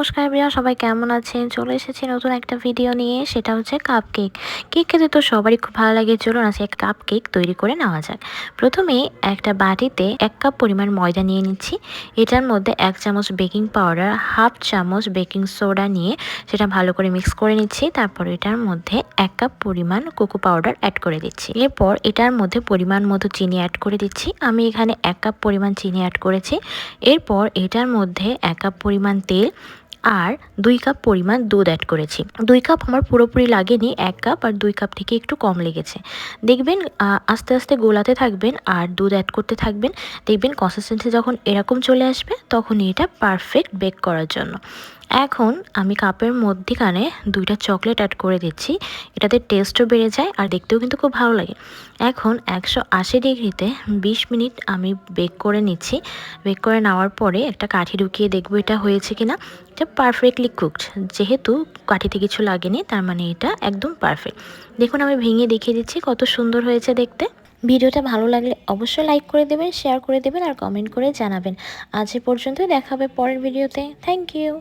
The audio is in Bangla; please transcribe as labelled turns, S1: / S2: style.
S1: নমস্কার এভরিওয়ান, সবাই কেমন আছেন? চলে এসেছি নতুন একটা ভিডিও নিয়ে। সেটা হচ্ছে কাপ কেক। কেক খেতে তো সবারই খুব ভালো লাগে। চলুন আজকে এক কাপ কেক তৈরি করে নেওয়া যাক। প্রথমে একটা বাটিতে 1 কাপ পরিমাণ ময়দা নিয়ে নিচ্ছি। এটার মধ্যে 1 চামচ বেকিং পাউডার, হাফ চামচ বেকিং সোডা নিয়ে সেটা ভালো করে মিক্স করে নিচ্ছি। তারপর এটার মধ্যে 1 কাপ পরিমাণ কোকো পাউডার অ্যাড করে দিচ্ছি। এরপর এটার মধ্যে পরিমাণ মতো চিনি অ্যাড করে দিচ্ছি। আমি এখানে 1 কাপ পরিমাণ চিনি অ্যাড করেছি। এরপর এটার মধ্যে 1 কাপ পরিমাণ তেল আর 2 কাপ পরিমাণ দুধ অ্যাড করেছি। 2 কাপ আমার পুরোপুরি লাগেনি, 1 কাপ আর 2 কাপ থেকে একটু কম লেগেছে। দেখবেন আস্তে আস্তে গোলাতে থাকবেন আর দুধ অ্যাড করতে থাকবেন। দেখবেন কনসিস্টেন্সি যখন এরকম চলে আসবে তখনই এটা পারফেক্ট বেক করার জন্য। এখন আমি কাপের মধ্যিখানে 2টা চকলেট অ্যাড করে দিচ্ছি। এটাতে টেস্টও বেড়ে যায় আর দেখতেও কিন্তু খুব ভালো লাগে। এখন 180 ডিগ্রিতে 20 মিনিট আমি বেক করে নিচ্ছি। বেক করে নেওয়ার পরে একটা কাঠি ঢুকিয়ে দেখব এটা হয়েছে কিনা। এটা পারফেক্টলি কুকড। যেহেতু কাঠিতে কিছু লাগেনি তার মানে এটা একদম পারফেক্ট। দেখুন আমি ভেঙে দেখিয়ে দিচ্ছি কত সুন্দর হয়েছে দেখতে। ভিডিওটা ভালো লাগলে অবশ্যই লাইক করে দেবেন, শেয়ার করে দেবেন আর কমেন্ট করে জানাবেন। আজ এ পর্যন্তই, দেখা হবে পরের ভিডিওতে। Thank you.